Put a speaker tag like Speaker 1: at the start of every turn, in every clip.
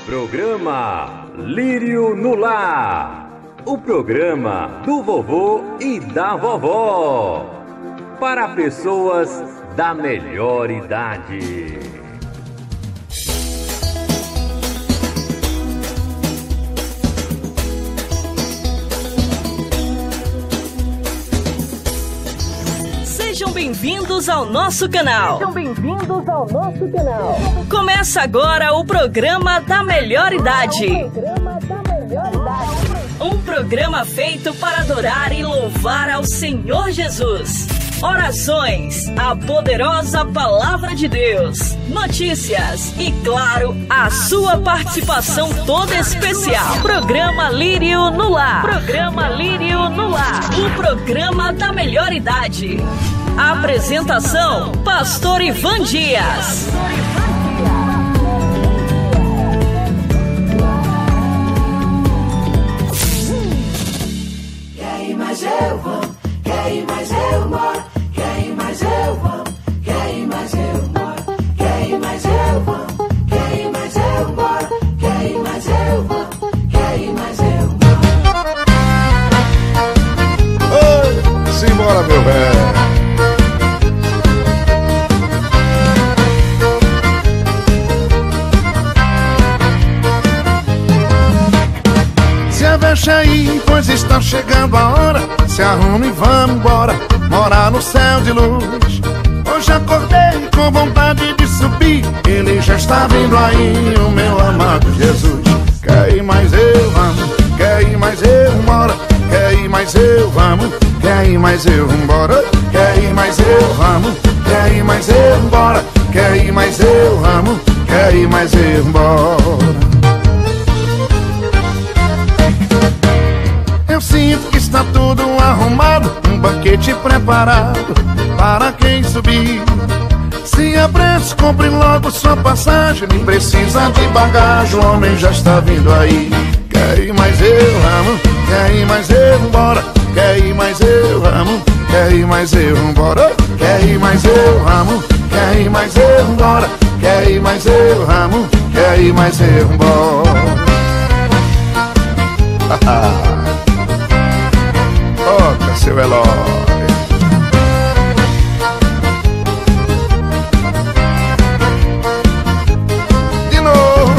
Speaker 1: Programa Lírio no Lar. O programa do vovô e da vovó. Para pessoas da melhor idade.
Speaker 2: Sejam bem-vindos ao nosso canal. Começa agora o programa da melhor idade. Um programa feito para adorar e louvar ao Senhor Jesus. Orações, a poderosa palavra de Deus, notícias e, claro, a sua participação toda especial. Programa Lírio no Lar. Programa Lírio no Lar. O programa da melhor idade. Apresentação: Pastor Ivan Dias.
Speaker 3: Quer ir mais eu vou, quer ir mais eu moro, quer ir mais eu vou, quer ir mais eu moro, quer ir mais eu vou, quer ir mais eu moro, quer ir mais eu vou, quer ir mais eu moro.
Speaker 4: Oi, simbora, meu velho. Deixa aí, pois está chegando a hora. Se arrume e vamos embora, morar no céu de luz. Hoje acordei com vontade de subir. Ele já está vindo aí, o meu amado Jesus. Quer ir mais eu, vamos. Quer ir mais eu, embora. Quer ir mais eu, vamos. Quer ir mais eu, embora. Quer ir mais eu, vamos. Quer ir mais eu, embora. Quer ir mais eu, vamos. Quer ir mais eu, embora. Eu sinto que está tudo arrumado, um banquete preparado para quem subir. Se apresse, compre logo sua passagem, nem precisa de bagagem, o homem já está vindo aí. Quer ir mais eu, vamos, quer ir mais eu, embora. Quer ir mais eu, vamos, quer ir mais eu, embora. Quer ir mais eu, vamos, quer ir mais eu, embora. Quer ir mais eu, vamos, quer ir mais eu, embora. Toca, seu Eloy. De novo.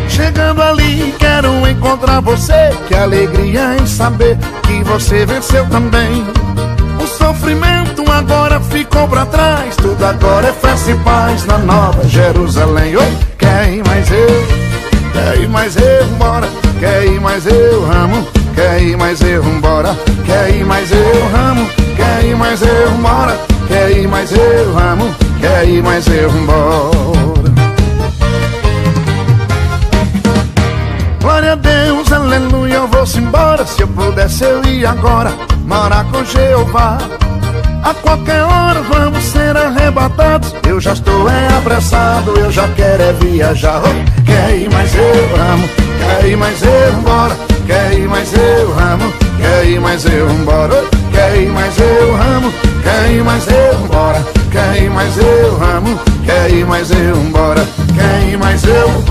Speaker 4: Chegando ali, quero encontrar você. Que alegria em saber que você venceu também. O sofrimento agora ficou pra trás. Tudo agora é festa e paz na Nova Jerusalém. Oh, quer ir mais eu, quer ir mais eu, embora. Quer ir mais eu, ramo. Quer ir mais eu, embora. Quer ir mais eu, ramo. Quer ir mais eu, embora. Quer ir mais eu, ramo. Quer ir mais eu, embora. Glória a Deus, aleluia, eu vou-se embora. Se eu pudesse eu ia agora morar com Jeová. A qualquer hora vamos ser arrebatados. Eu já estou apressado, eu já quero é viajar. Oh, quer ir mais eu, amo. Quer ir mais eu, embora. Quer ir mais eu, amo. Quer ir mais eu, embora. Oh, quer ir mais eu, amo. Quer ir mais eu, embora. Quer ir mais eu, amo. Quer ir mais eu, embora. Quer ir mais eu,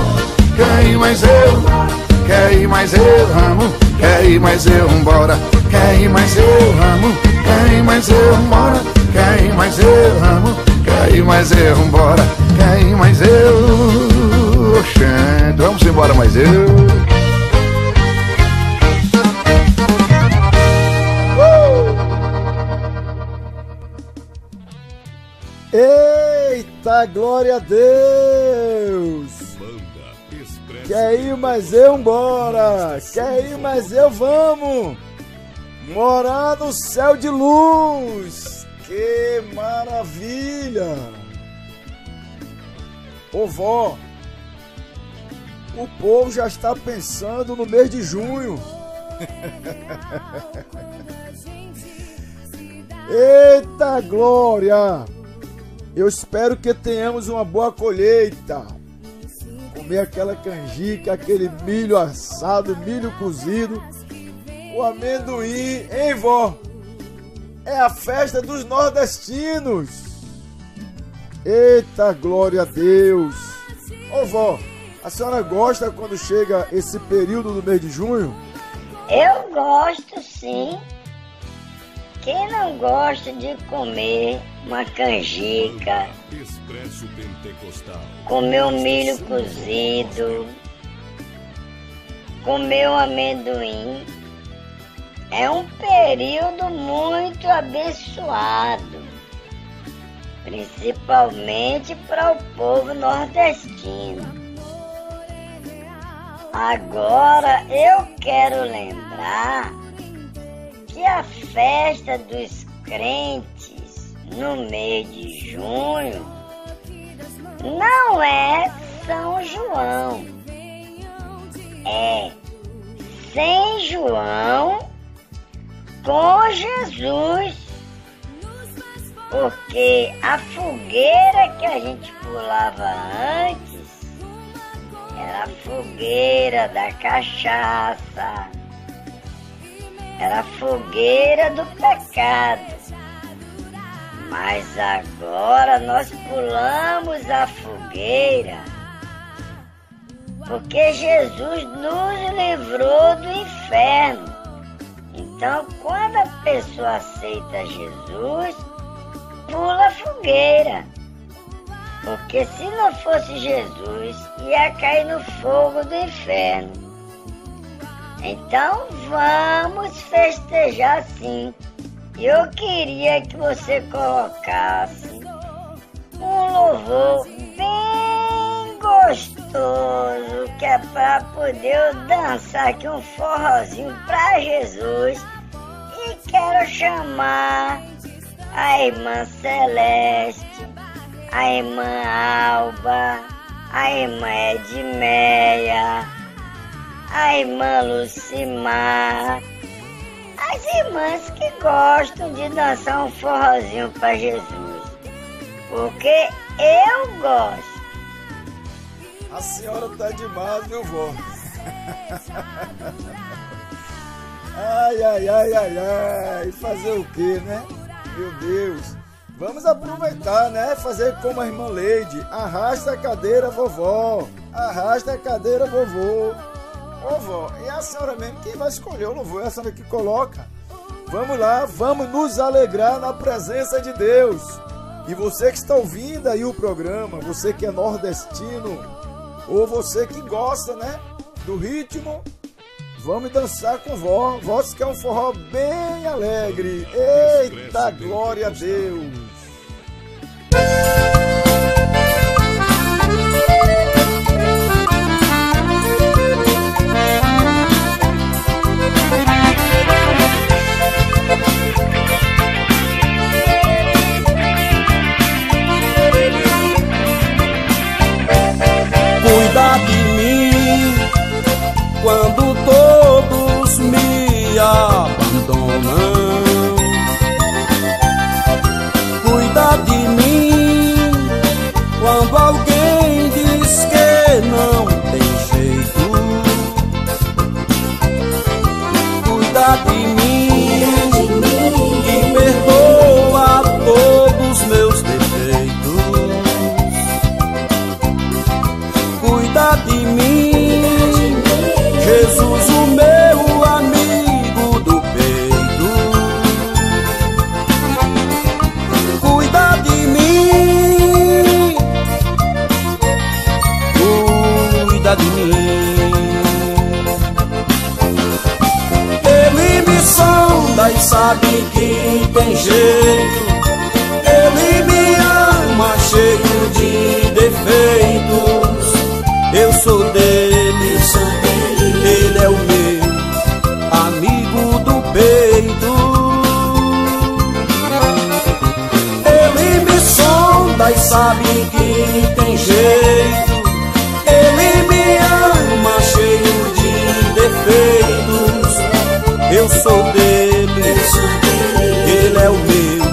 Speaker 4: quer ir mais eu. Quer ir mais eu, amo. Quer ir mais eu, embora. Quer ir mais eu, amo. Quer ir mais eu, embora. Quer ir mais eu, amo. Quer ir mais eu, embora. Quer ir mais eu. Oxente, vamos embora mais eu.
Speaker 5: Eita, glória a Deus! Quer ir mais eu, embora. Quer ir mais eu, vamos morar no céu de luz. Que maravilha! Ô vó, o povo já está pensando no mês de junho. Eita glória! Eu espero que tenhamos uma boa colheita. Comer aquela canjica, aquele milho assado, milho cozido, o amendoim, hein vó? é a festa dos nordestinos. Eita, glória a Deus. Ô vó, a senhora gosta quando chega esse período do mês de junho?
Speaker 6: Eu gosto, sim. Quem não gosta de comer uma canjica, comer um milho cozido, comer um amendoim? É um período muito abençoado, principalmente para o povo nordestino. Agora eu quero lembrar que a festa dos crentes no mês de junho não é São João, é São João com Jesus, porque a fogueira que a gente pulava antes era a fogueira da cachaça, era a fogueira do pecado. Mas agora nós pulamos a fogueira porque Jesus nos livrou do inferno. Então, quando a pessoa aceita Jesus, pula a fogueira. Porque se não fosse Jesus, ia cair no fogo do inferno. Então vamos festejar sim. Eu queria que você colocasse um louvor bem gostoso, que é para poder eu dançar aqui um forrozinho para Jesus. E quero chamar a irmã Celeste, a irmã Alba, a irmã Edmeia, a irmã Lucimar, as irmãs que gostam de dançar um forrozinho para Jesus, porque eu gosto.
Speaker 5: A senhora tá demais, meu vó. Ai, ai, ai, ai, ai. Fazer o quê, né? Meu Deus. Vamos aproveitar, né? Fazer como a irmã Leide. Arrasta a cadeira, vovó. Arrasta a cadeira, vovô. Ô, vó, é a senhora mesmo quem vai escolher o louvor. É a senhora que coloca. Vamos lá, vamos nos alegrar na presença de Deus. E você que está ouvindo aí o programa, você que é nordestino, ou você que gosta, né, do ritmo, vamos dançar com vó. Vó que é um forró bem alegre. Eita, glória a Deus.
Speaker 7: Cuida de mim quando todos me abandonam. Cuida de mim quando alguém diz que não tem jeito. Cuida de mim e perdoa todos meus defeitos. Cuida de mim, Jesus, o meu amigo do peito. Cuida de mim, cuida de mim. Ele me sonda e sabe que tem jeito. Ele me ama cheio de defeitos. Eu sou dele, ele é o meu amigo do peito. Ele me sonda e sabe que tem jeito. Ele me ama cheio de defeitos. Eu sou dele, ele é o meu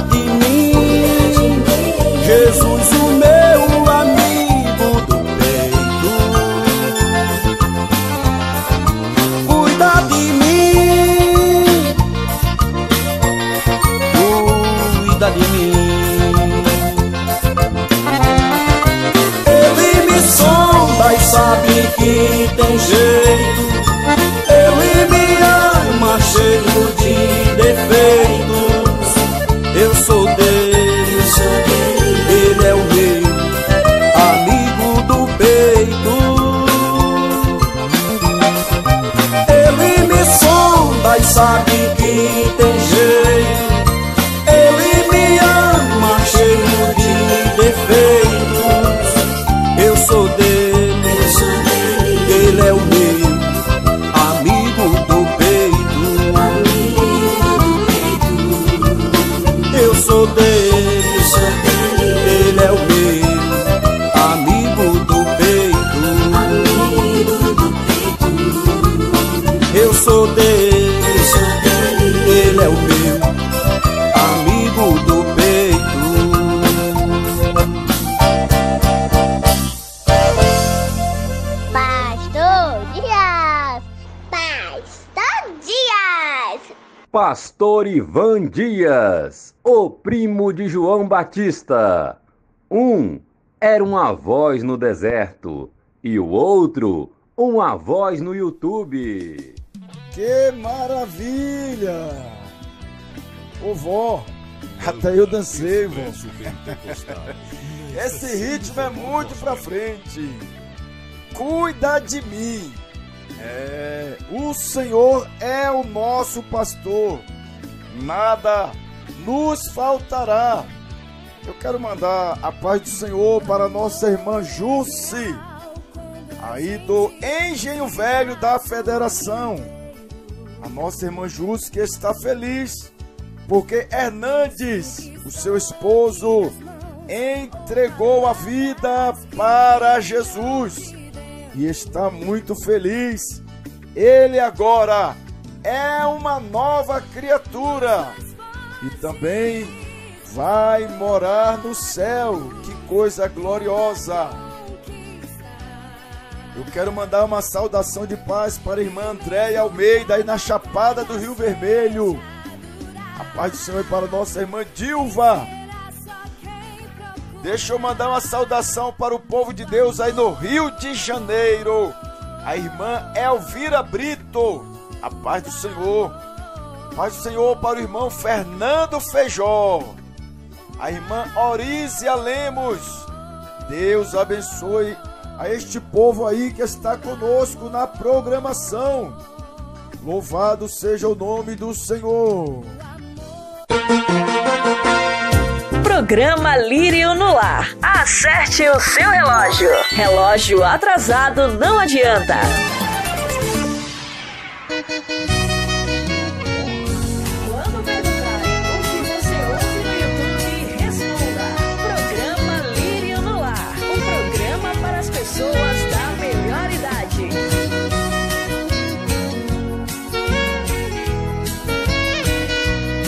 Speaker 7: cuida de mim, Jesus, o meu amigo do peito. Cuida de mim, cuida de mim. Ele me sonda e sabe que tem jeito. Ele me ama cheio de defeitos. Eu sou dele, ele é o meu amigo do peito. Ele me sonda e sabe que tem jeito. Ele me ama cheio de defeitos. Eu sou dele, ele é o meu amigo do peito. Eu sou dele, ele é o meu amigo do peito. Eu sou dele, ele é o meu amigo do peito.
Speaker 8: Pastor Dias! Pastor Dias!
Speaker 1: Pastor Ivan Dias, o primo de João Batista. Um era uma voz no deserto e o outro uma voz no YouTube.
Speaker 5: Que maravilha! Ô vó, até eu dancei, vó. Esse ritmo é muito pra frente. Cuida de mim. O Senhor é o nosso pastor. Nada nos faltará. Eu quero mandar a paz do Senhor para nossa irmã Jussi, aí do Engenho Velho da Federação. A nossa irmã Jussi que está feliz porque Hernandes, o seu esposo, entregou a vida para Jesus e está muito feliz. Ele agora é uma nova criatura e também vai morar no céu. Que coisa gloriosa! Eu quero mandar uma saudação de paz para a irmã Andréia Almeida aí na Chapada do Rio Vermelho. A paz do Senhor é para nossa irmã Dilva. Deixa eu mandar uma saudação para o povo de Deus aí no Rio de Janeiro. A irmã Elvira Brito. A paz do Senhor. A paz do Senhor para o irmão Fernando Feijó. A irmã Orísia Lemos. Deus abençoe a este povo aí que está conosco na programação. Louvado seja o nome do Senhor.
Speaker 2: Programa Lírio no Lar. Acerte o seu relógio. Relógio atrasado não adianta. Quando perguntarem o que você ouve no YouTube, responda. Programa Lírio no Lar. Um programa para as pessoas da melhor idade.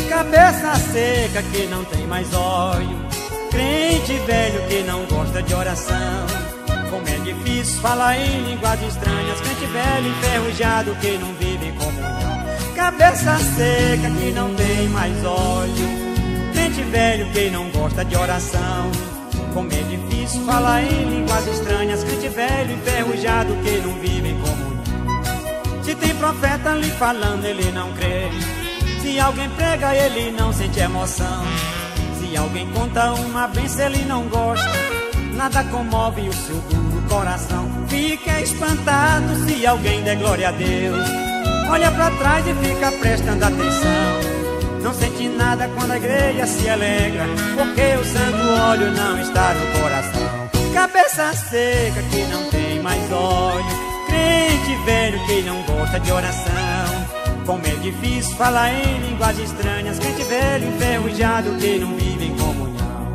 Speaker 9: Cabeça seca que não tem mais óleo, crente velho que não gosta de oração. Como é difícil falar em línguas estranhas, crente velho enferrujado que não vive em comunhão. Cabeça seca que não tem mais óleo, crente velho que não gosta de oração. Como é difícil falar em línguas estranhas, crente velho enferrujado que não vive em comunhão. Se tem profeta lhe falando, ele não crê. Se alguém prega, ele não sente emoção. Se alguém conta uma bênção, ele não gosta. Nada comove o seu duro coração. Fica espantado se alguém der glória a Deus. Olha pra trás e fica prestando atenção. Não sente nada quando a igreja se alegra, porque o santo óleo não está no coração. Cabeça seca que não tem mais óleo, crente velho que não gosta de oração. Como é difícil falar em línguas estranhas, crente velho enferrujado que não vive em comunhão.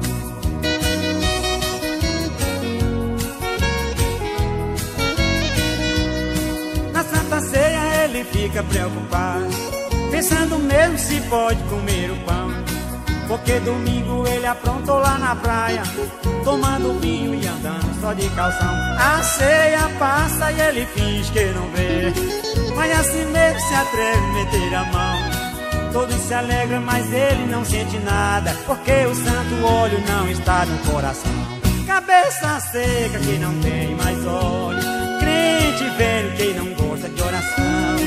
Speaker 9: Na Santa Ceia ele fica preocupado, pensando mesmo se pode comer o pão, porque domingo ele aprontou lá na praia, tomando vinho e andando só de calção. A ceia passa e ele finge que não vê, mas assim mesmo se atreve a meter a mão. Todos se alegram, mas ele não sente nada, porque o santo óleo não está no coração. Cabeça seca que não tem mais óleo, crente velho que não gosta de oração.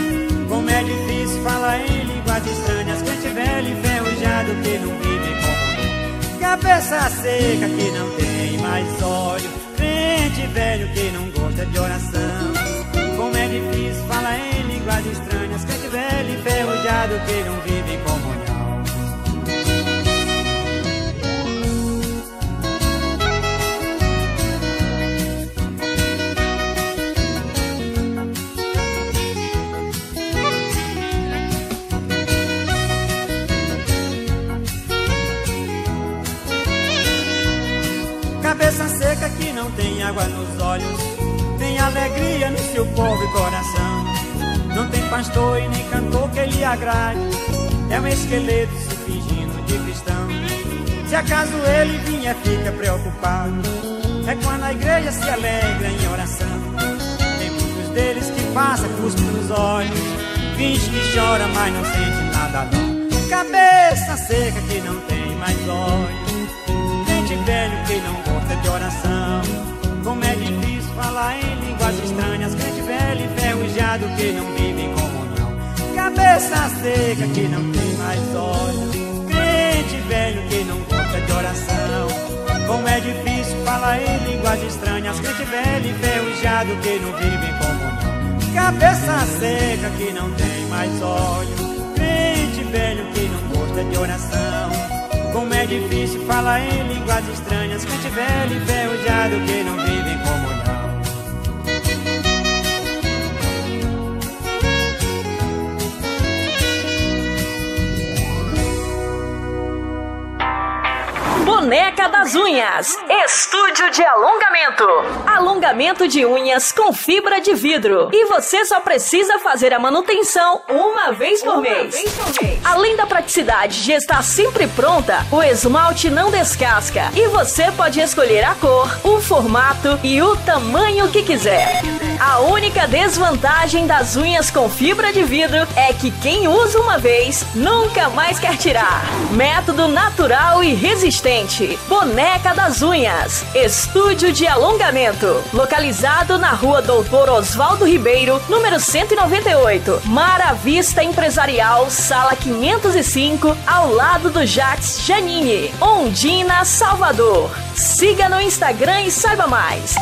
Speaker 9: Como é difícil falar em línguas estranhas, crente velho enferrujado que não vive em comunhão. Cabeça seca que não tem mais óleo, crente velho que não gosta de oração. Como é difícil falar em línguas estranhas, crente velho enferrujado que não vive em comunhão. Cabeça seca que não tem água nos olhos, tem alegria no seu pobre coração. Não tem pastor e nem cantor que lhe agrade, é um esqueleto se fingindo de cristão. Se acaso ele vinha, fica preocupado, é quando a igreja se alegra em oração. Tem muitos deles que passam cuspe nos olhos, finge que chora, mas não sente nada não. Cabeça seca que não tem mais olhos, crente velho que não gosta de oração. Como é difícil falar em línguas estranhas, crente velho enferrujado que não vive em comunhão. Cabeça seca que não tem mais olhos, crente velho que não gosta de oração. Como é difícil falar em línguas estranhas, crente velho enferrujado que não vive em comunhão. Cabeça seca que não tem mais olhos, crente velho que não gosta de oração. Como é difícil falar em línguas estranhas, crente velho enferrujado que não vive em comunhão.
Speaker 2: Boneca das Unhas, estúdio de alongamento. Alongamento de unhas com fibra de vidro. E você só precisa fazer a manutenção uma vez por mês. Além da praticidade de estar sempre pronta, o esmalte não descasca. E você pode escolher a cor, o formato e o tamanho que quiser. A única desvantagem das unhas com fibra de vidro é que quem usa uma vez nunca mais quer tirar. Método natural e resistente. Boneca das Unhas, estúdio de alongamento, localizado na rua Doutor Oswaldo Ribeiro, número 198, Mara Vista Empresarial, sala 505, ao lado do Jax Janine, Ondina, Salvador. Siga no Instagram e saiba mais,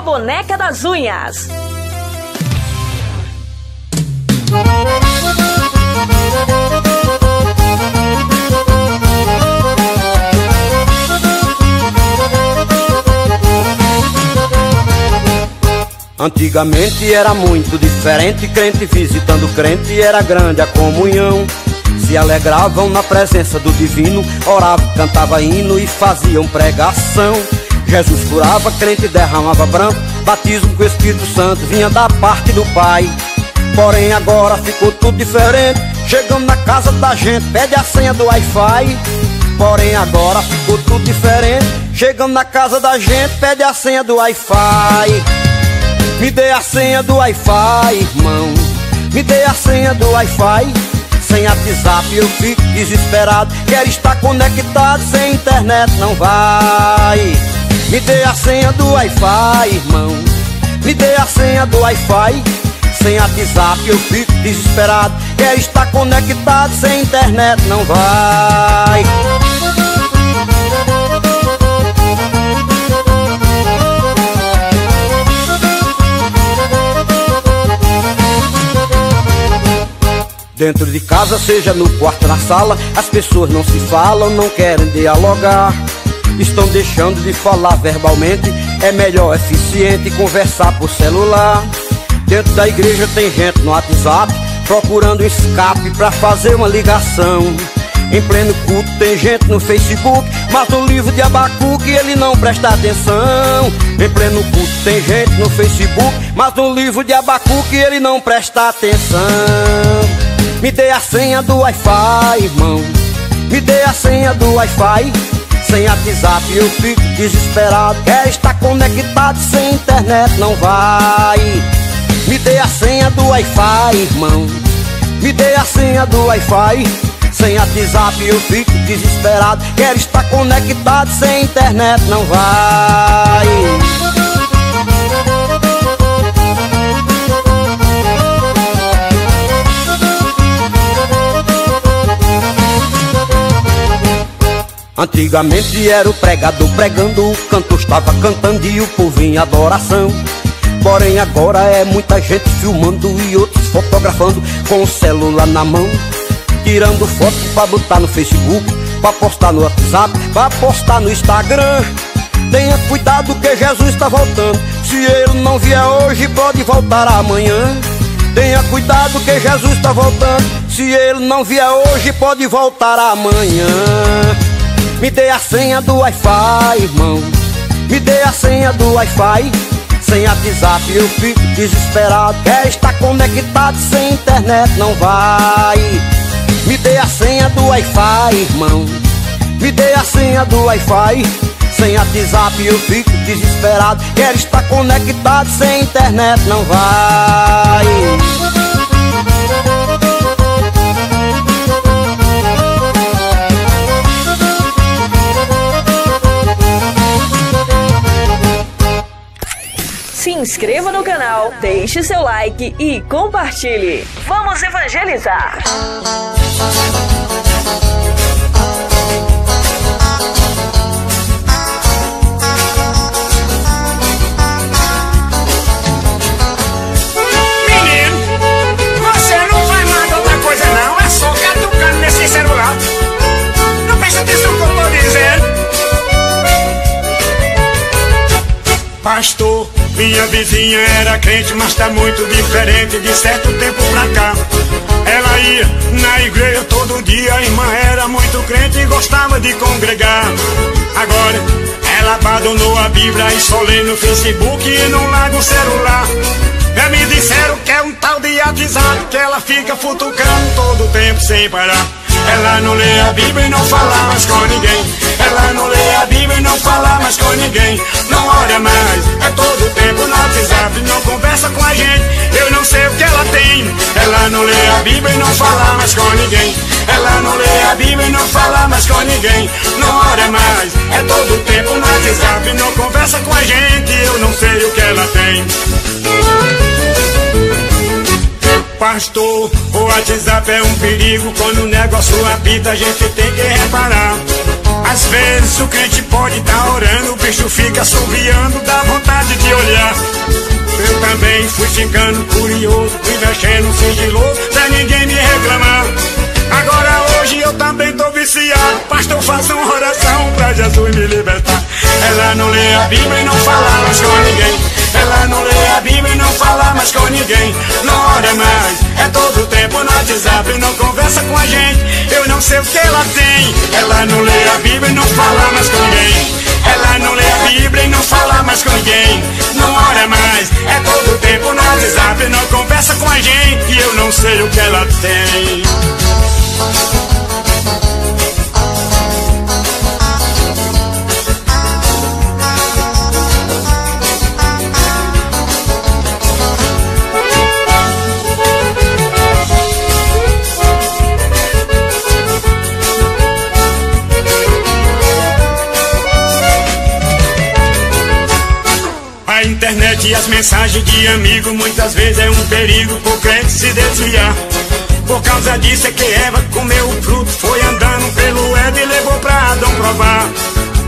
Speaker 2: @Boneca das Unhas.
Speaker 7: Antigamente era muito diferente, crente visitando crente, era grande a comunhão. Se alegravam na presença do divino, oravam, cantavam hino e faziam pregação. Jesus curava, crente derramava branco, batismo com o Espírito Santo vinha da parte do Pai. Porém agora ficou tudo diferente, chegando na casa da gente, pede a senha do Wi-Fi. Porém agora ficou tudo diferente, chegando na casa da gente, pede a senha do Wi-Fi. Me dê a senha do Wi-Fi, irmão, me dê a senha do Wi-Fi. Sem WhatsApp eu fico desesperado, quero estar conectado, sem internet não vai. Me dê a senha do Wi-Fi, irmão, me dê a senha do Wi-Fi. Sem WhatsApp eu fico desesperado, quero estar conectado, sem internet não vai. Dentro de casa, seja no quarto, na sala, as pessoas não se falam, não querem dialogar. Estão deixando de falar verbalmente, é melhor, eficiente conversar por celular. Dentro da igreja tem gente no WhatsApp, procurando escape pra fazer uma ligação. Em pleno culto tem gente no Facebook, mas no livro de Abacuque ele não presta atenção. Em pleno culto tem gente no Facebook, mas no livro de Abacuque ele não presta atenção. Me dê a senha do Wi-Fi, irmão, Me dê a senha do Wi-Fi. Sem WhatsApp eu fico desesperado. Quer estar conectado, sem internet não vai. Me dê a senha do Wi-Fi, irmão. Me dê a senha do Wi-Fi. Sem WhatsApp eu fico desesperado. Quero estar conectado, sem internet não vai. Antigamente era o pregador pregando, o cantor estava cantando e o povo em adoração. Porém agora é muita gente filmando e outros fotografando com o celular na mão, tirando foto pra botar no Facebook, pra postar no WhatsApp, pra postar no Instagram. Tenha cuidado que Jesus está voltando. Se ele não vier hoje, pode voltar amanhã. Tenha cuidado que Jesus está voltando. Se ele não vier hoje, pode voltar amanhã. Me dê a senha do Wi-Fi, irmão. Me dê a senha do Wi-Fi. Sem WhatsApp eu fico desesperado. Quer estar conectado, sem internet não vai. Me dê a senha do Wi-Fi, irmão. Me dê a senha do Wi-Fi. Sem WhatsApp eu fico desesperado. Quero estar conectado, sem internet não vai.
Speaker 2: Se inscreva no canal, deixe seu like e compartilhe. Vamos evangelizar!
Speaker 10: Menino, você não vai mandar outra coisa não, é só catucando nesse celular. Não presta atenção no que eu tô dizendo. Pastor, minha vizinha era crente, mas tá muito diferente de certo tempo pra cá. Ela ia na igreja todo dia, a irmã era muito crente e gostava de congregar. Agora ela abandonou a Bíblia e só lê no Facebook e não larga o celular. Já me disseram que é um tal de WhatsApp que ela fica futucando todo tempo sem parar. Ela não lê a Bíblia e não fala mais com ninguém. Ela não lê a Bíblia e não fala mais com ninguém. Não ora mais, é todo tempo no WhatsApp, não conversa com a gente. Eu não sei o que ela tem. Ela não lê a Bíblia e não fala mais com ninguém. Ela não lê a Bíblia e não fala mais com ninguém. Não ora mais, é todo tempo no WhatsApp, não conversa com a gente. Eu não sei o que ela tem. Pastor, o WhatsApp é um perigo. Quando o negócio apita, a gente tem que reparar. Às vezes o crente pode estar orando, o bicho fica assoviando, dá vontade de olhar. Eu também fui ficando curioso, fui mexendo sigiloso, pra ninguém me reclamar. Agora hoje eu também tô viciado. Pastor, faça uma oração pra Jesus me libertar. Ela não lê a Bíblia e não fala mais com ninguém. Ela não lê a Bíblia e não fala mais com ninguém. Não ora mais, é todo tempo no WhatsApp, não conversa com a gente. Eu não sei o que ela tem. Ela não lê a Bíblia e não fala mais com ninguém. Ela não lê a Bíblia e não fala mais com ninguém. Não ora mais, é todo tempo no WhatsApp, não conversa com a gente. Eu não sei o que ela tem. A internet e as mensagens de amigo muitas vezes é um perigo pro crente se desviar. Por causa disso é que Eva comeu o fruto, foi andando pelo Éden e levou pra Adão provar.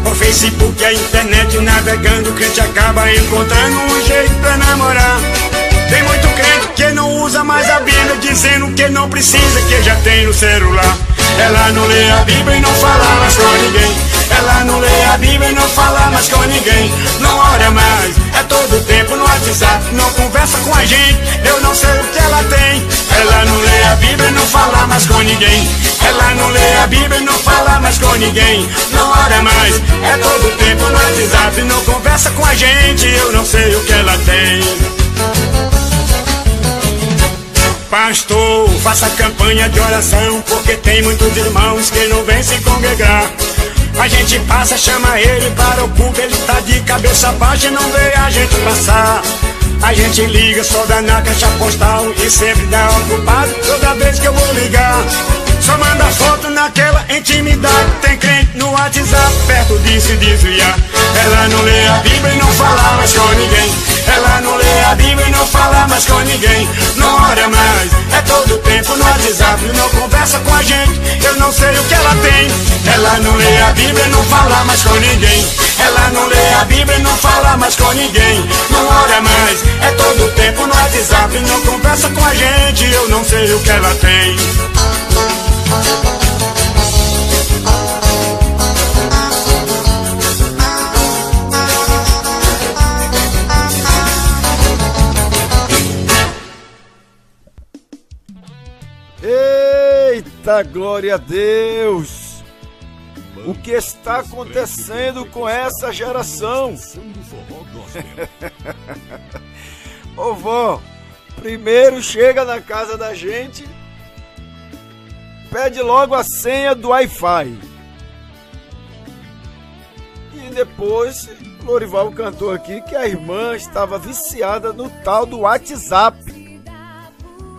Speaker 10: O Facebook e a internet navegando, o crente acaba encontrando um jeito pra namorar. Tem muito crente que não usa mais a Bíblia, dizendo que não precisa, que já tem no celular. Ela não lê a Bíblia e não fala mais com ninguém. Ela não lê a Bíblia e não fala mais com ninguém. Não ora mais, é todo tempo no WhatsApp, não conversa com a gente. Eu não sei o que ela tem. Ela não lê a Bíblia e não fala mais com ninguém. Ela não lê a Bíblia e não fala mais com ninguém. Não ora mais, é todo tempo no WhatsApp, não conversa com a gente. Eu não sei o que ela tem. pastor, faça campanha de oração, porque tem muitos irmãos que não vêm se congregar. A gente passa, chama ele para o culto, ele tá de cabeça baixa e não vê a gente passar. A gente liga só dá na caixa postal e sempre dá ocupado toda vez que eu vou ligar. Só manda foto naquela intimidade. Tem crente no WhatsApp perto disso e desviar. Ela não lê a Bíblia e não fala mais com ninguém. Ela não lê a Bíblia e não fala mais com ninguém. Não ora mais, é todo tempo no WhatsApp. Não conversa com a gente, eu não sei o que ela tem. Ela não lê a Bíblia e não fala mais com ninguém. Ela não lê a Bíblia e não fala mais com ninguém. Não ora mais, é todo tempo no WhatsApp. Não conversa com a gente, eu não sei o que ela tem.
Speaker 5: Eita, glória a Deus! O que está acontecendo com essa geração? Ô vó, primeiro chega na casa da gente, pede logo a senha do Wi-Fi. E depois, Lorival cantou aqui que a irmã estava viciada no tal do WhatsApp.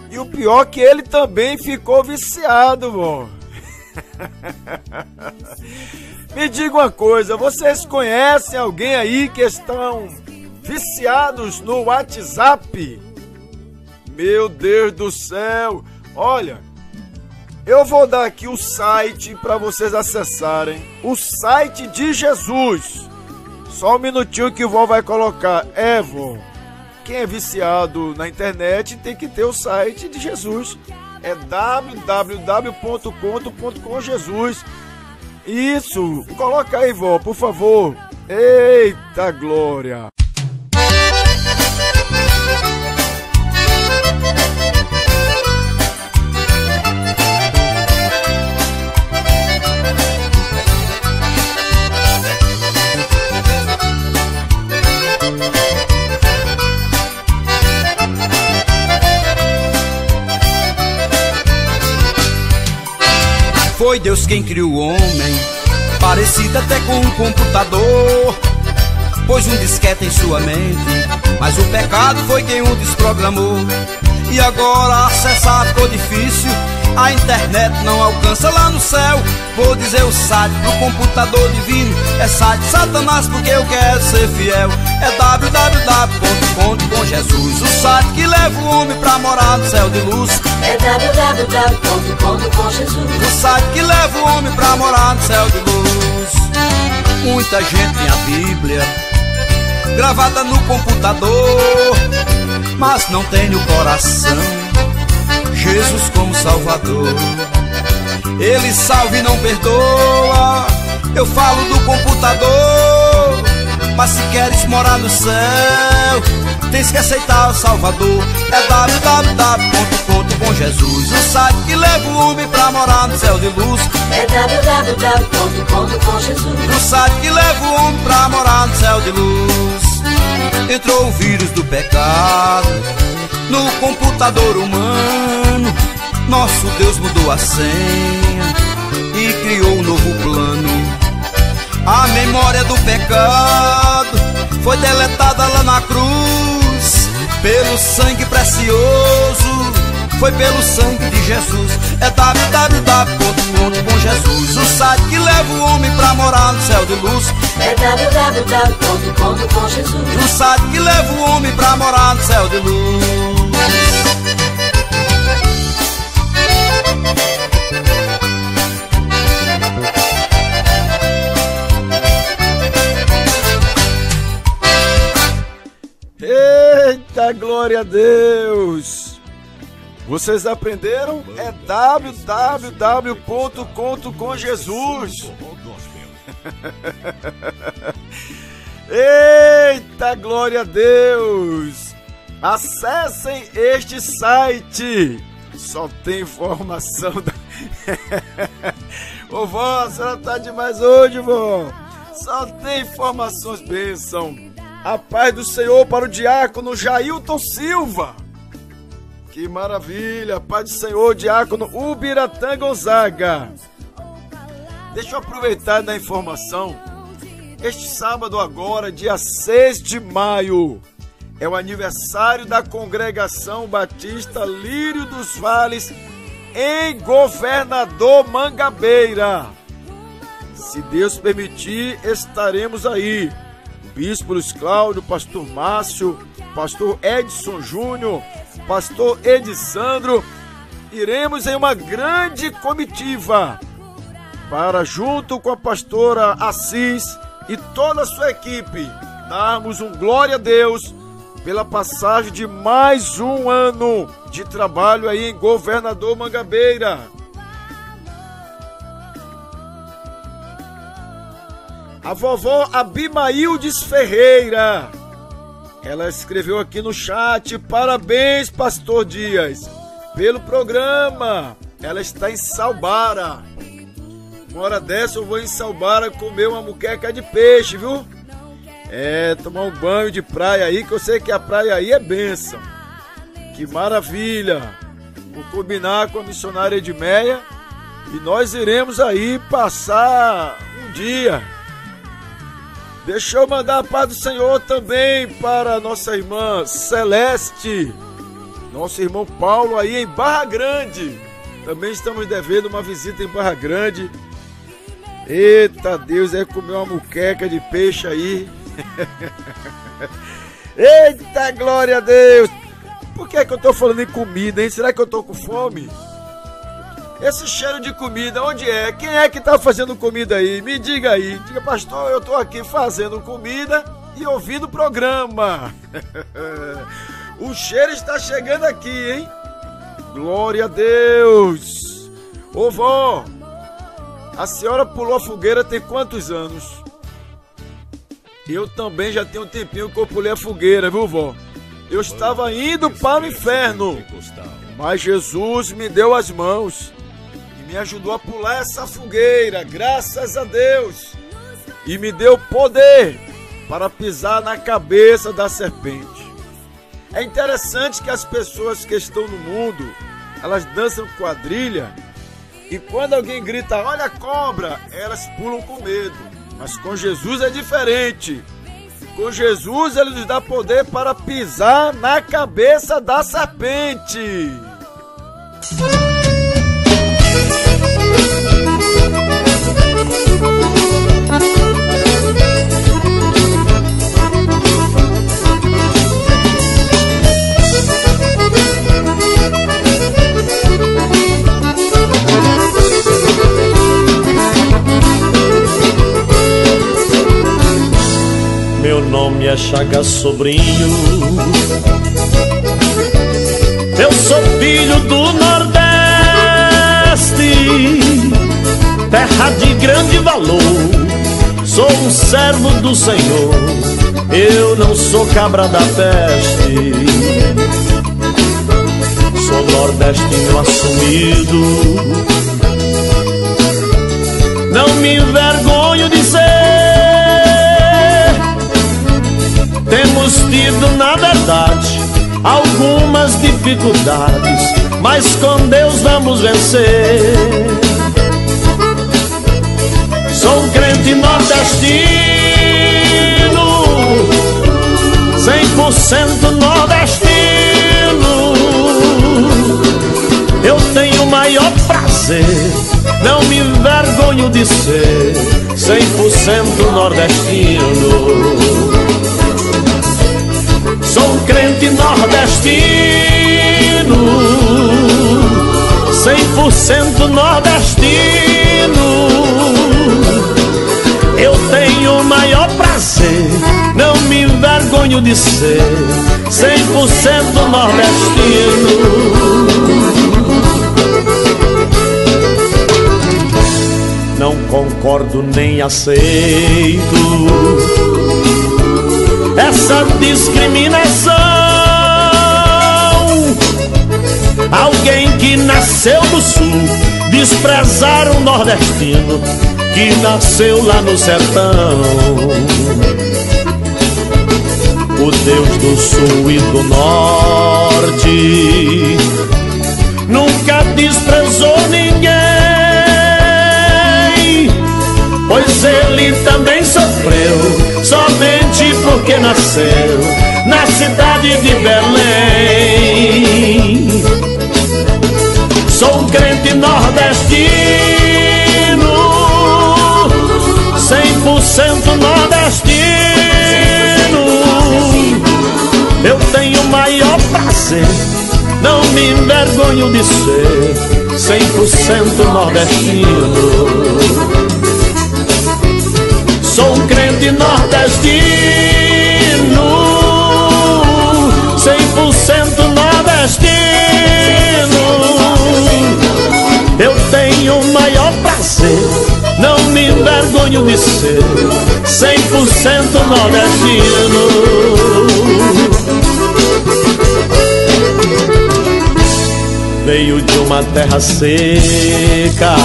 Speaker 5: E o pior é que ele também ficou viciado, vó. Me diga uma coisa, vocês conhecem alguém aí que estão viciados no WhatsApp? Meu Deus do céu! Olha, eu vou dar aqui o site para vocês acessarem. O site de Jesus. Só um minutinho que o vó vai colocar. Vó, quem é viciado na internet tem que ter o site de Jesus. É www.conto.com.jesus. Isso, coloca aí, vó, por favor. Eita glória!
Speaker 7: Foi Deus quem criou o homem, parecido até com um computador. Pôs um disquete em sua mente, mas o pecado foi quem o desprogramou. E agora acessar ficou difícil, a internet não alcança lá no céu. Vou dizer o site do computador divino, é site de Satanás porque eu quero ser fiel. É www.conto.com.jesus, o site que leva o homem pra morar no céu de luz.
Speaker 2: É www.conto.com.jesus,
Speaker 7: o site que leva o homem pra morar no céu de luz. Muita gente tem a Bíblia gravada no computador, mas não tem no coração Jesus como Salvador. Ele salva e não perdoa, eu falo do computador. Mas se queres morar no céu, tens que aceitar o Salvador. É www.conto.com.jesus, o site que leva o homem pra morar no céu de luz.
Speaker 2: É www.conto.com.jesus,
Speaker 7: o site que leva o homem pra morar no céu de luz. Entrou o vírus do pecado no computador humano. Nosso Deus mudou a senha e criou um novo plano. A memória do pecado foi deletada lá na cruz. Pelo sangue precioso, foi pelo sangue de Jesus. É www.conto.com.jesus, o site que leva o homem pra morar no céu de luz.
Speaker 2: É www.conto.com.jesus,
Speaker 7: o site que leva o homem pra morar no céu de luz.
Speaker 5: Eita, glória a Deus! Vocês aprenderam? É www.conto.com.jesus. Eita, glória a Deus! Acessem este site. Só tem informação da... Ô vó, a senhora tá demais hoje, vó. Só tem informações, bênção. A paz do Senhor para o diácono Jailton Silva, Que maravilha! Pai do Senhor, diácono Ubiratã Gonzaga. Deixa eu aproveitar da informação. Este sábado agora, dia 6 de maio, é o aniversário da Congregação Batista Lírio dos Vales em Governador Mangabeira. Se Deus permitir, estaremos aí. Bispo Luiz Cláudio, pastor Márcio, pastor Edson Júnior, pastor Edisandro. Iremos em uma grande comitiva para, junto com a pastora Assis e toda a sua equipe, darmos um glória a Deus pela passagem de mais um ano de trabalho aí em Governador Mangabeira. A vovó Abimaildes Ferreira, ela escreveu aqui no chat: parabéns, pastor Dias, pelo programa. Ela está em Salbara. Uma hora dessa eu vou em Salbara comer uma muqueca de peixe, viu? Tomar um banho de praia aí, que eu sei que a praia aí é bênção. Que maravilha! Vou combinar com a missionária Edmeia e nós iremos aí passar um dia. Deixa eu mandar a paz do Senhor também para nossa irmã Celeste, nosso irmão Paulo aí em Barra Grande. Também estamos devendo uma visita em Barra Grande. Eita Deus, comer uma muqueca de peixe aí. Eita, glória a Deus. Por que é que eu tô falando em comida, hein? Será que eu tô com fome? Esse cheiro de comida, onde é? Quem é que tá fazendo comida aí? Me diga aí. Diga, pastor, eu tô aqui fazendo comida e ouvindo o programa. O cheiro está chegando aqui, hein? Glória a Deus. Ô vó, a senhora pulou a fogueira tem quantos anos? Eu também já tenho um tempinho que eu pulei a fogueira, viu, vó? Eu estava indo para o inferno, mas Jesus me deu as mãos e me ajudou a pular essa fogueira, graças a Deus. E me deu poder para pisar na cabeça da serpente. É interessante que as pessoas que estão no mundo, elas dançam quadrilha e quando alguém grita, olha a cobra, elas pulam com medo. Mas com Jesus é diferente. Com Jesus ele nos dá poder para pisar na cabeça da serpente.
Speaker 11: Meu nome é Chagas Sobrinho, eu sou filho do Nordeste, terra de grande valor, sou um servo do Senhor, eu não sou cabra da peste, sou nordestino assumido, não me envergonho de ser. Temos tido, na verdade, algumas dificuldades, mas com Deus vamos vencer. Sou um crente nordestino, 100% nordestino. Eu tenho o maior prazer, não me envergonho de ser 100% nordestino. Sou um crente nordestino, 100% nordestino. Eu tenho o maior prazer, não me envergonho de ser 100% nordestino. Não concordo nem aceito essa discriminação. Alguém que nasceu no sul desprezar um nordestino que nasceu lá no sertão. O Deus do sul e do norte morte. Nunca desprezou ninguém, pois ele também sofreu, somente porque nasceu na cidade de Belém. Sou um crente nordestino, 100% nordestino. Eu tenho o maior prazer, não me envergonho de ser 100% nordestino. Sou um crente nordestino, 100% nordestino. Eu tenho o maior prazer, não me envergonho de ser 100% nordestino. Veio de uma terra seca,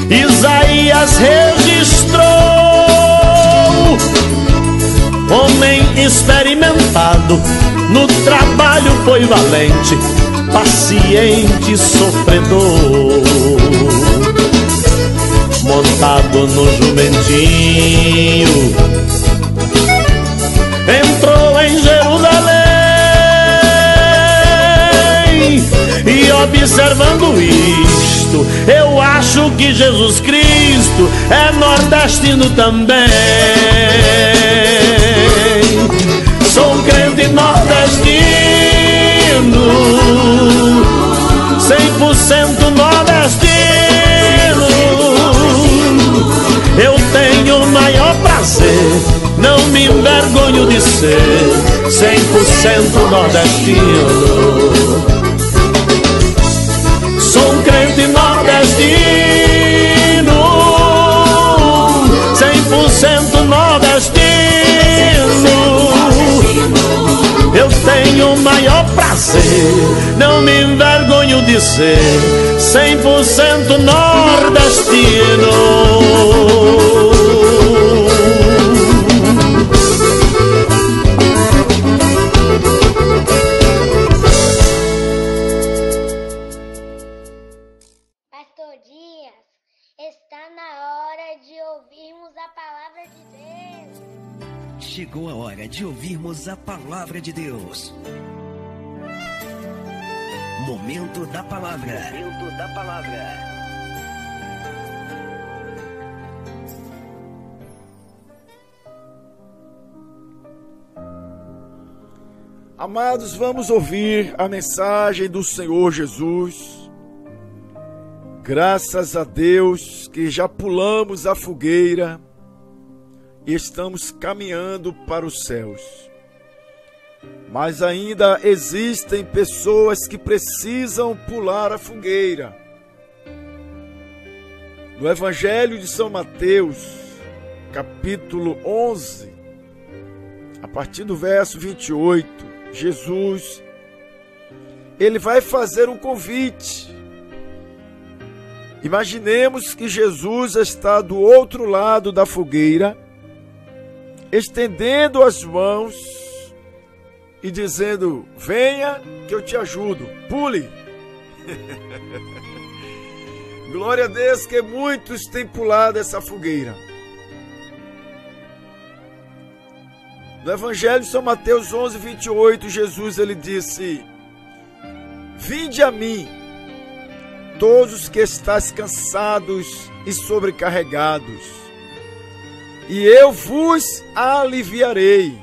Speaker 11: Isaías registrou, homem experimentado, no trabalho foi valente, paciente, sofredor. Montado no jumentinho, entrou em Jerusalém. E observando isto, eu acho que Jesus Cristo é nordestino também. Sou um crente nordestino, 100% nordestino. Eu tenho o maior prazer, não me envergonho de ser 100% nordestino. Sou um crente nordestino, 100% nordestino. Eu tenho o maior prazer, não me envergonho de ser 100% nordestino.
Speaker 12: Chegou a hora de ouvirmos a palavra de Deus. Momento da palavra. Momento da palavra.
Speaker 5: Amados, vamos ouvir a mensagem do Senhor Jesus. Graças a Deus que já pulamos a fogueira e estamos caminhando para os céus. Mas ainda existem pessoas que precisam pular a fogueira. No Evangelho de São Mateus, capítulo 11, a partir do verso 28, Jesus, ele vai fazer um convite. Imaginemos que Jesus está do outro lado da fogueira, estendendo as mãos e dizendo: venha que eu te ajudo, pule. Glória a Deus que muitos têm pulado essa fogueira. No Evangelho de São Mateus 11, 28, Jesus ele disse: vinde a mim, todos os que estáis cansados e sobrecarregados, e eu vos aliviarei.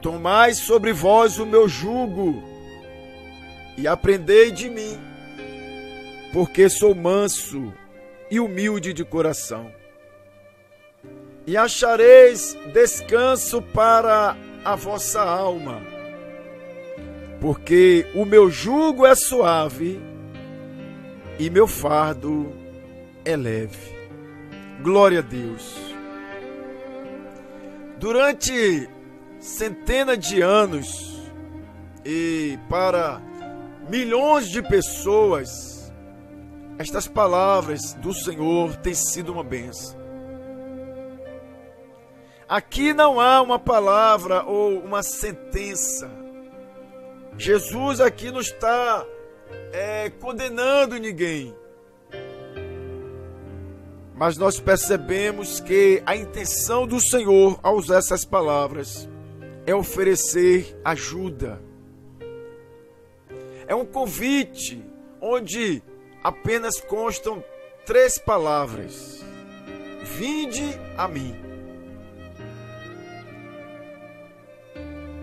Speaker 5: Tomai sobre vós o meu jugo e aprendei de mim, porque sou manso e humilde de coração, e achareis descanso para a vossa alma, porque o meu jugo é suave e meu fardo é leve. Glória a Deus. Durante centenas de anos e para milhões de pessoas, estas palavras do Senhor têm sido uma bênção. Aqui não há uma palavra ou uma sentença. Jesus aqui não está condenando ninguém. Mas nós percebemos que a intenção do Senhor ao usar essas palavras é oferecer ajuda. É um convite onde apenas constam 3 palavras: vinde a mim.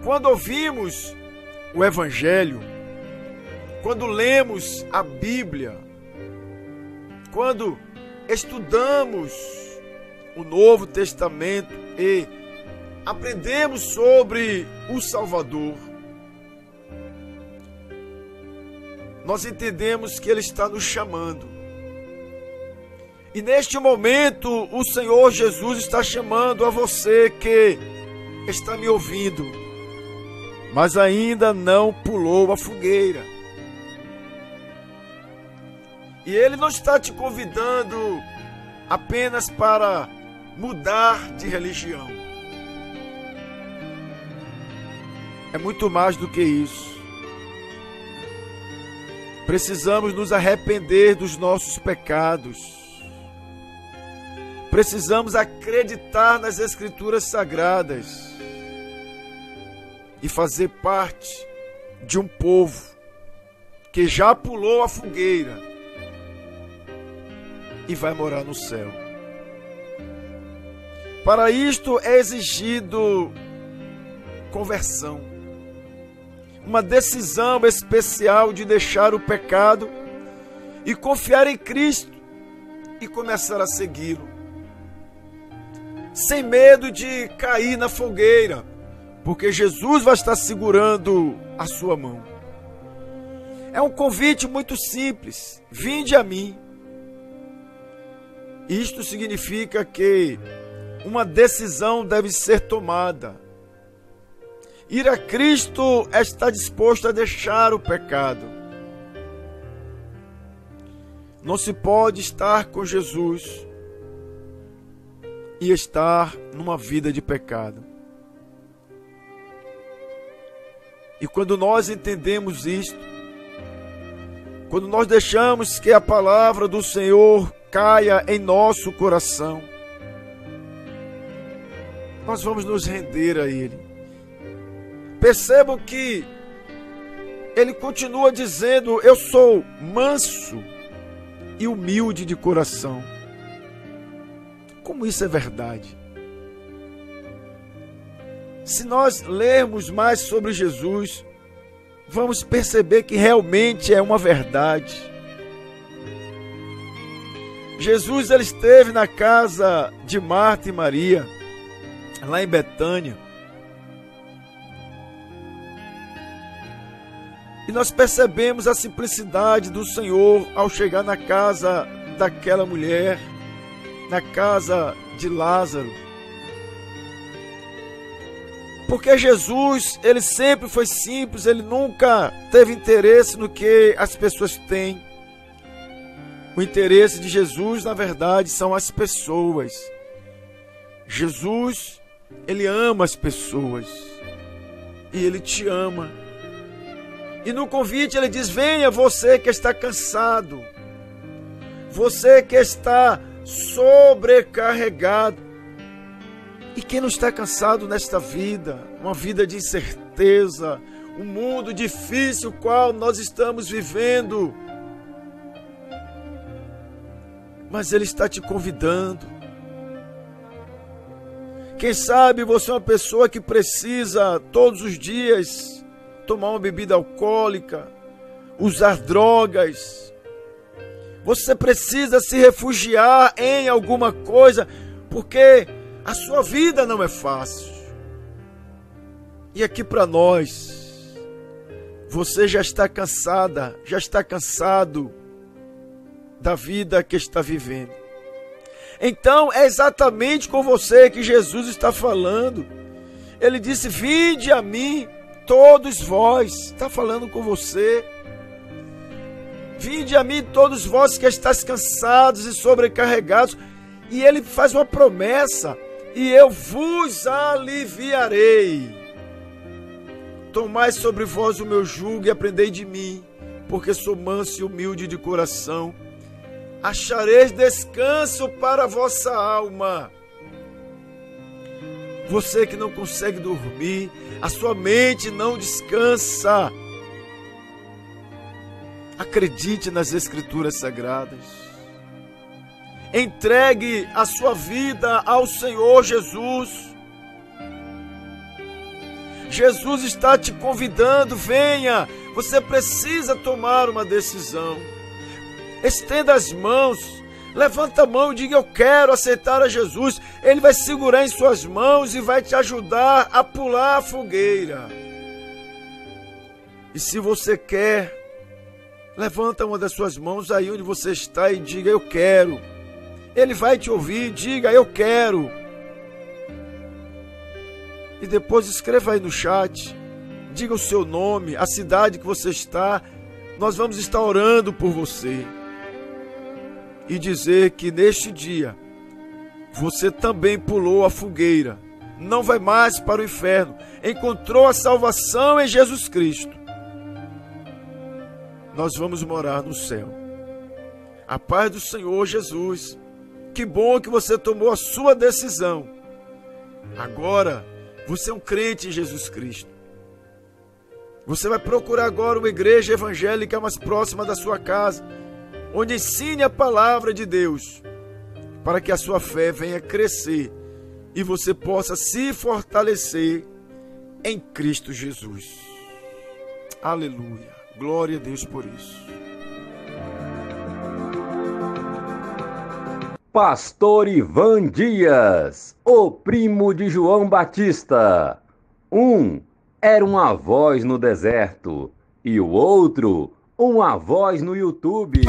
Speaker 5: Quando ouvimos o Evangelho, quando lemos a Bíblia, quando estudamos o Novo Testamento e aprendemos sobre o Salvador, nós entendemos que Ele está nos chamando. E neste momento, o Senhor Jesus está chamando a você que está me ouvindo, mas ainda não pulou a fogueira. E Ele não está te convidando apenas para mudar de religião. É muito mais do que isso. Precisamos nos arrepender dos nossos pecados. Precisamos acreditar nas Escrituras Sagradas e fazer parte de um povo que já pulou a fogueira e vai morar no céu. Para isto é exigido conversão, uma decisão especial de deixar o pecado e confiar em Cristo e começar a segui-lo, sem medo de cair na fogueira, porque Jesus vai estar segurando a sua mão. É um convite muito simples: vinde a mim. Isto significa que uma decisão deve ser tomada. Ir a Cristo é estar disposto a deixar o pecado. Não se pode estar com Jesus e estar numa vida de pecado. E quando nós entendemos isto, quando nós deixamos que a palavra do Senhor caia em nosso coração, nós vamos nos render a Ele. Percebam que Ele continua dizendo: eu sou manso e humilde de coração. Como isso é verdade? Se nós lermos mais sobre Jesus, vamos perceber que realmente é uma verdade. Jesus, ele esteve na casa de Marta e Maria, lá em Betânia. E nós percebemos a simplicidade do Senhor ao chegar na casa daquela mulher, na casa de Lázaro. Porque Jesus, ele sempre foi simples, ele nunca teve interesse no que as pessoas têm. O interesse de Jesus, na verdade, são as pessoas. Jesus, ele ama as pessoas. E ele te ama. E no convite ele diz: venha você que está cansado. Você que está sobrecarregado. E quem não está cansado nesta vida, uma vida de incerteza, um mundo difícil o qual nós estamos vivendo. Mas Ele está te convidando. Quem sabe você é uma pessoa que precisa todos os dias tomar uma bebida alcoólica, usar drogas. Você precisa se refugiar em alguma coisa, porque a sua vida não é fácil. E aqui para nós, você já está cansada, já está cansado da vida que está vivendo. Então é exatamente com você que Jesus está falando. Ele disse: vinde a mim, todos vós. Está falando com você. Vinde a mim, todos vós que estáis cansados e sobrecarregados. E ele faz uma promessa e eu vos aliviarei. Tomai sobre vós o meu jugo e aprendei de mim, porque sou manso e humilde de coração. Achareis descanso para a vossa alma. Você que não consegue dormir, a sua mente não descansa. Acredite nas Escrituras Sagradas. Entregue a sua vida ao Senhor Jesus. Jesus está te convidando, venha. Você precisa tomar uma decisão. Estenda as mãos, levanta a mão e diga: eu quero aceitar a Jesus. Ele vai segurar em suas mãos e vai te ajudar a pular a fogueira. E se você quer, levanta uma das suas mãos aí onde você está e diga: eu quero. Ele vai te ouvir, diga: eu quero. E depois escreva aí no chat, diga o seu nome, a cidade que você está. Nós vamos estar orando por você. E dizer que neste dia você também pulou a fogueira, não vai mais para o inferno, encontrou a salvação em Jesus Cristo. Nós vamos morar no céu. A paz do Senhor Jesus. Que bom que você tomou a sua decisão. Agora você é um crente em Jesus Cristo. Você vai procurar agora uma igreja evangélica mais próxima da sua casa, onde ensine a palavra de Deus, para que a sua fé venha crescer e você possa se fortalecer em Cristo Jesus. Aleluia. Glória a Deus por isso.
Speaker 1: Pastor Ivan Dias, o primo de João Batista. Um era uma voz no deserto e o outro uma voz no YouTube.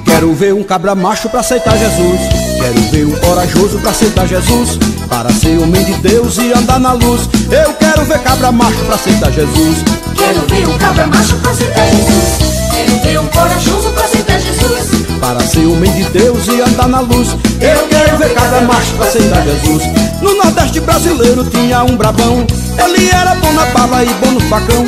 Speaker 7: Quero ver um cabra macho pra aceitar Jesus. Quero ver um corajoso pra aceitar Jesus, para ser homem de Deus e andar na luz. Eu quero ver cabra macho pra aceitar Jesus.
Speaker 3: Quero ver um cabra macho pra aceitar Jesus. Quero ver um corajoso pra aceitar Jesus,
Speaker 7: para ser homem de Deus e andar na luz. Eu quero ver cabra macho pra aceitar Jesus. No Nordeste brasileiro tinha um brabão. Ele era bom na bala e bom no facão.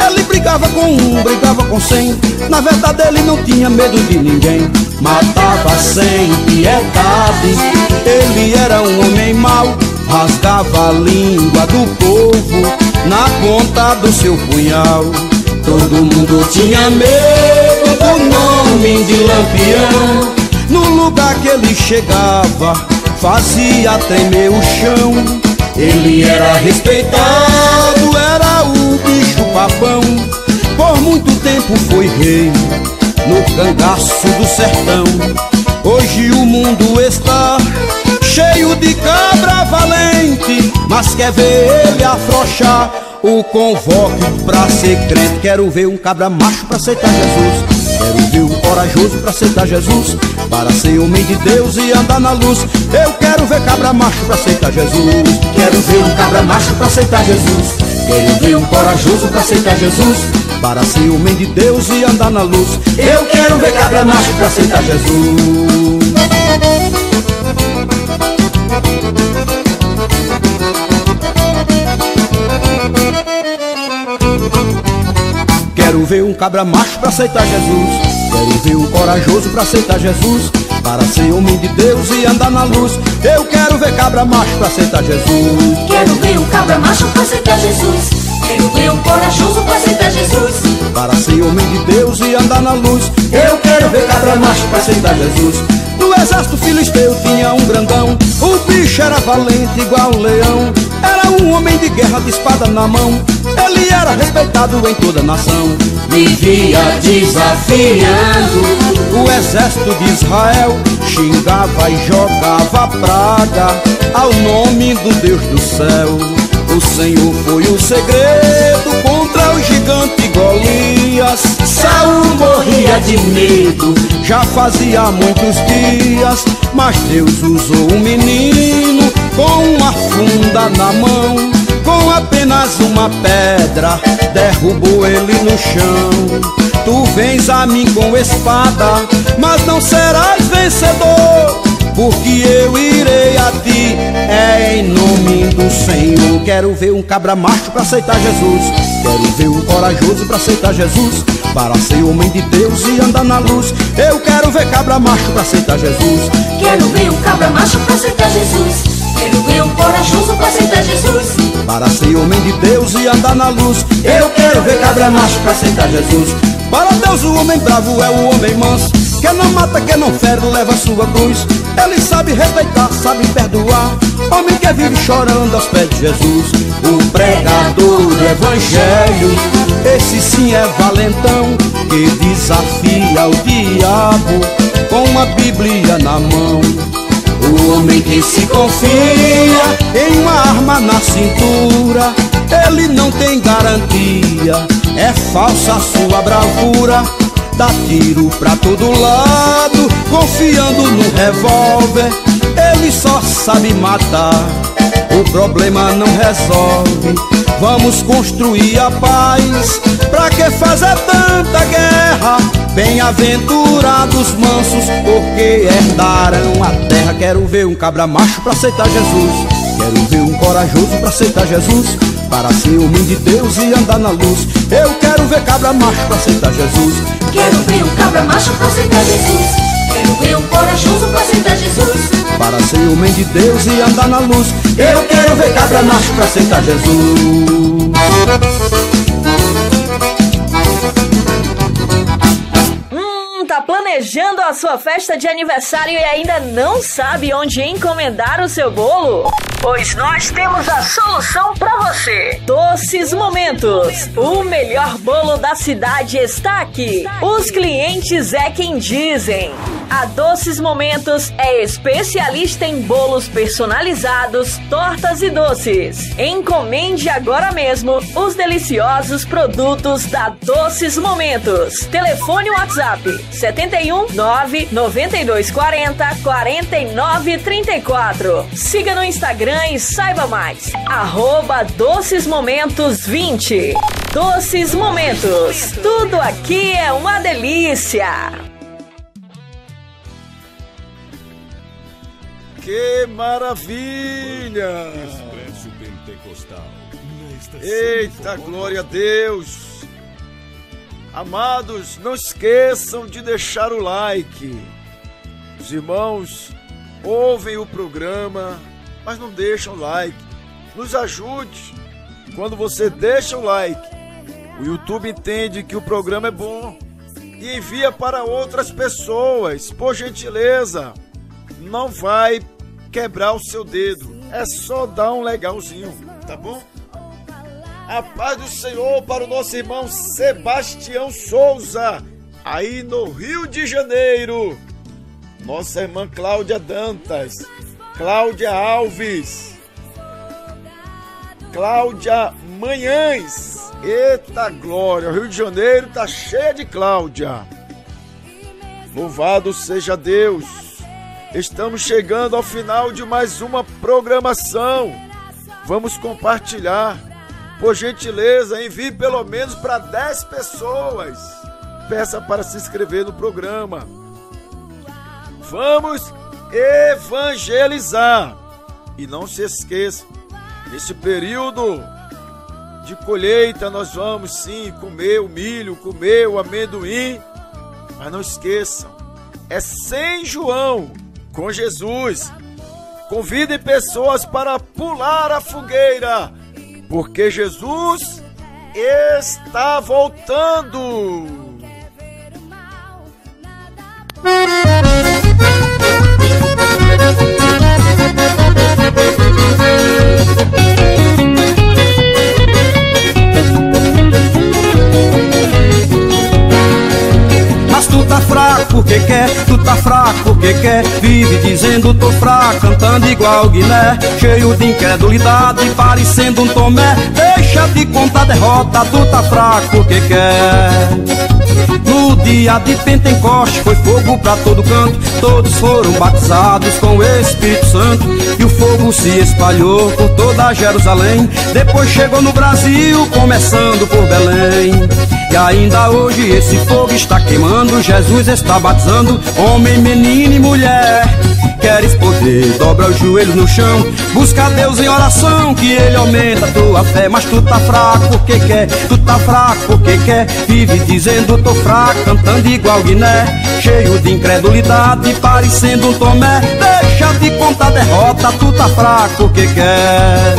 Speaker 7: Ele brigava com um, brigava com 100. Na verdade ele não tinha medo de ninguém. Matava sem piedade. Ele era um homem mau. Rasgava a língua do povo na ponta do seu punhal. Todo mundo tinha medo do nome de Lampião. No lugar que ele chegava, fazia tremer o chão. Ele era respeitado, era o bicho papão. Por muito tempo foi rei no cangaço do sertão. Hoje o mundo está cheio de cabra valente, mas quer ver ele afrouxar. O convoque pra ser crente. Quero ver um cabra macho pra aceitar Jesus. Quero ver um corajoso pra aceitar Jesus, para ser homem de Deus e andar na luz. Eu quero ver cabra macho pra aceitar Jesus.
Speaker 3: quero ver um cabra macho pra aceitar Jesus.
Speaker 7: Quero ver um corajoso pra aceitar Jesus, para ser homem de Deus e andar na luz.
Speaker 3: Eu quero ver cabra macho pra aceitar Jesus.
Speaker 7: Quero ver um cabra macho pra aceitar Jesus. Quero ver um corajoso pra aceitar Jesus, para ser homem de Deus e andar na luz. Eu quero ver cabra macho pra aceitar Jesus.
Speaker 3: Quero ver um cabra macho pra aceitar Jesus. Quero ver um corajoso pra aceitar Jesus,
Speaker 7: para ser homem de Deus e andar na luz.
Speaker 3: Eu quero ver cabra macho pra aceitar Jesus.
Speaker 7: No exército filisteu tinha um grandão. O bicho era valente igual um leão. Era um homem de guerra de espada na mão. Ele era respeitado em toda a nação.
Speaker 3: Vivia desafiando
Speaker 7: o exército de Israel. Xingava e jogava praga ao nome do Deus do céu. O Senhor foi o segredo contra o gigante Golias.
Speaker 3: Saul morria de medo,
Speaker 7: já fazia muitos dias, mas Deus usou um menino com uma funda na mão. Com apenas mas uma pedra derrubou ele no chão. Tu vens a mim com espada, mas não serás vencedor, porque eu irei a ti, é em nome do Senhor. Quero ver um cabra macho pra aceitar Jesus, quero ver um corajoso pra aceitar Jesus, para ser homem de Deus e andar na luz. Eu quero ver cabra macho pra aceitar Jesus,
Speaker 3: quero ver um cabra macho pra aceitar Jesus, quero ver um corajoso pra aceitar Jesus,
Speaker 7: para ser homem de Deus e andar na luz. Eu quero ver cabra macho pra aceitar Jesus. Para Deus o homem bravo é o homem manso, que não mata, que não fere, leva a sua cruz. Ele sabe respeitar, sabe perdoar, homem que vive chorando aos pés de Jesus. O pregador do evangelho, esse sim é valentão, que desafia o diabo com a Bíblia na mão. O homem que se confia em uma arma na cintura, ele não tem garantia, é falsa a sua bravura. Dá tiro pra todo lado, confiando no revólver, ele só sabe matar, o problema não resolve. Vamos construir a paz, pra que fazer tanta guerra? Bem-aventurados mansos, porque herdarão a terra. Quero ver um cabra macho pra aceitar Jesus, quero ver um corajoso pra aceitar Jesus, para ser homem de Deus e andar na luz. Eu quero ver cabra macho pra aceitar Jesus,
Speaker 3: quero ver um cabra macho pra aceitar Jesus, quero ver um corajoso pra aceitar Jesus,
Speaker 7: para ser homem de Deus e andar na luz. Eu quero ver cabra macho pra aceitar Jesus.
Speaker 2: Tá planejando a sua festa de aniversário e ainda não sabe onde encomendar o seu bolo? Pois nós temos a solução para você. Doces Momentos, o melhor bolo da cidade está aqui. Os clientes é quem dizem. A Doces Momentos é especialista em bolos personalizados, tortas e doces. Encomende agora mesmo os deliciosos produtos da Doces Momentos. Telefone WhatsApp 71 992 40 49 34. Siga no Instagram e saiba mais. @docesmomentos20. Doces Momentos. Tudo aqui é uma delícia.
Speaker 5: Que maravilha!
Speaker 13: Expresso Pentecostal.
Speaker 5: Eita, glória a Deus! Amados, não esqueçam de deixar o like. Os irmãos ouvem o programa, mas não deixam o like. Nos ajude. Quando você deixa o like, o YouTube entende que o programa é bom e envia para outras pessoas. Por gentileza, não vai quebrar o seu dedo. É só dar um legalzinho, tá bom? A paz do Senhor para o nosso irmão Sebastião Souza, aí no Rio de Janeiro. Nossa irmã Cláudia Dantas, Cláudia Alves, Cláudia Manhães. Eita glória, o Rio de Janeiro tá cheia de Cláudia. Louvado seja Deus. Estamos chegando ao final de mais uma programação. Vamos compartilhar. Por gentileza, envie pelo menos para 10 pessoas. Peça para se inscrever no programa. Vamos evangelizar. E não se esqueça, nesse período de colheita nós vamos sim comer o milho, comer o amendoim. Mas não esqueçam, é sem João com Jesus. Convidem pessoas para pular a fogueira, porque Jesus está voltando.
Speaker 7: Mas tu tá fraco porque quer, tu tá fraco porque quer. Vive dizendo tô fraco, cantando igual Guiné, cheio de incredulidade, parecendo um Tomé. Deixa de contar derrota, tu tá fraco porque quer. No No dia de Pentecostes foi fogo pra todo canto, todos foram batizados com o Espírito Santo, e o fogo se espalhou por toda Jerusalém, depois chegou no Brasil, começando por Belém. E ainda hoje esse fogo está queimando, Jesus está batizando homem, menino e mulher. Queres poder, dobra os joelhos no chão, busca Deus em oração, que Ele aumenta a tua fé. Mas tu tá fraco porque quer, tu tá fraco porque quer, vive dizendo tô fraco, cantando igual Guiné, cheio de incredulidade, parecendo um Tomé. Deixa de contar derrota, tu tá fraco porque quer.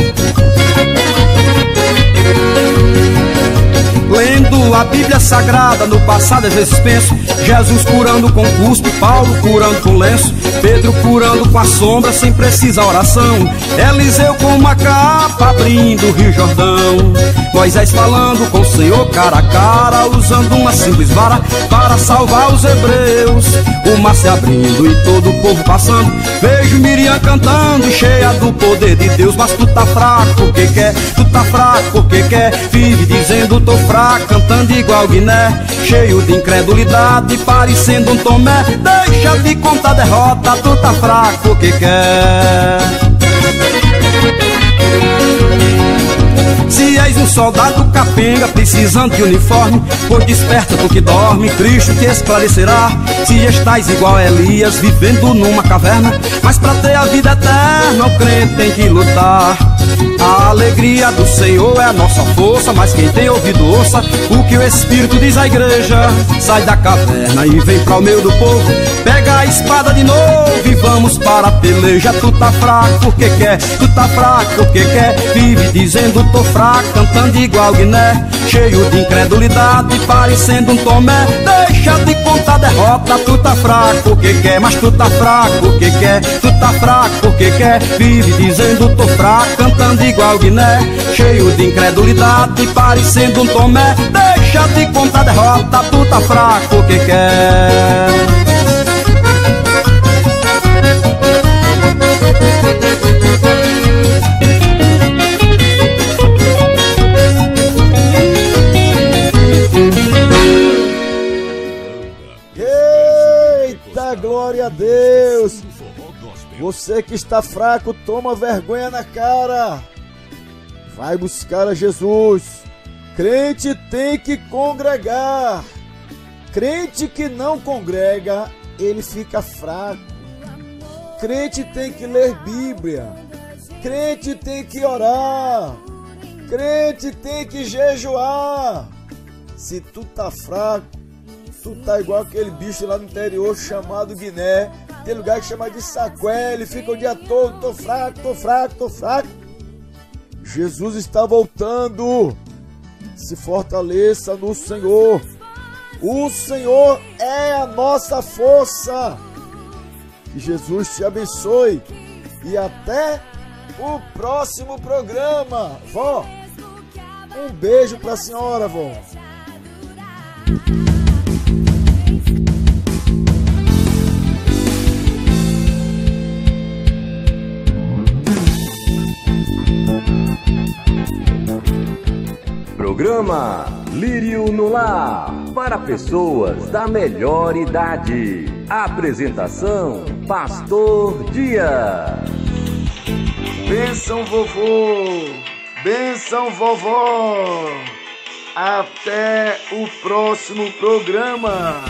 Speaker 7: Lendo a Bíblia Sagrada, no passado às vezes penso, Jesus curando com cuspe, Paulo curando com lenço, Pedro curando com a sombra sem precisar oração, Eliseu com uma capa abrindo o Rio Jordão, Moisés falando com o Senhor cara a cara, usando uma simples vara para salvar os hebreus, o mar se abrindo e todo o povo passando, vejo Miriam cantando cheia do poder de Deus. Mas tu tá fraco porque quer, tu tá fraco porque quer, vive dizendo tô fraco, cantando igual Guiné, cheio de incredulidade, parecendo um Tomé. Deixa de contar derrota, tu tá fraco porque quer. Se és um soldado capenga, precisando de uniforme, pois desperta tu que dorme, Cristo te esclarecerá. Se estás igual a Elias, vivendo numa caverna, mas pra ter a vida eterna o crente tem que lutar. A alegria do Senhor é a nossa força, mas quem tem ouvido ouça o que o Espírito diz à igreja. Sai da caverna e vem pra o meio do povo, pega a espada de novo e vamos para a peleja. Tu tá fraco porque quer, tu tá fraco porque quer, vive dizendo tô fraco, cantando igual Guiné, cheio de incredulidade, parecendo um Tomé. Deixa de contar derrota, tu tá fraco porque quer, mas tu tá fraco porque quer, tu tá fraco porque quer, vive dizendo tô fraco, cantando igual Guiné, cheio de incredulidade, parecendo um Tomé. Deixa de contar derrota, tu tá fraco porque quer.
Speaker 5: Eita, glória a Deus! Você que está fraco, toma vergonha na cara. Vai buscar a Jesus. Crente tem que congregar. Crente que não congrega, ele fica fraco. Crente tem que ler Bíblia. Crente tem que orar. Crente tem que jejuar. Se tu tá fraco, tu tá igual aquele bicho lá no interior chamado Guiné. Tem lugar que chama de sacué, ele fica o dia todo, tô fraco, tô fraco, tô fraco. Jesus está voltando. Se fortaleça no Senhor. O Senhor é a nossa força. Que Jesus te abençoe. E até o próximo programa. Vó, um beijo pra senhora, vó.
Speaker 1: Programa Lírio no Lar, para pessoas da melhor idade. Apresentação, Pastor Dias.
Speaker 5: Bênção, vovô. Bênção, vovó. Até o próximo programa.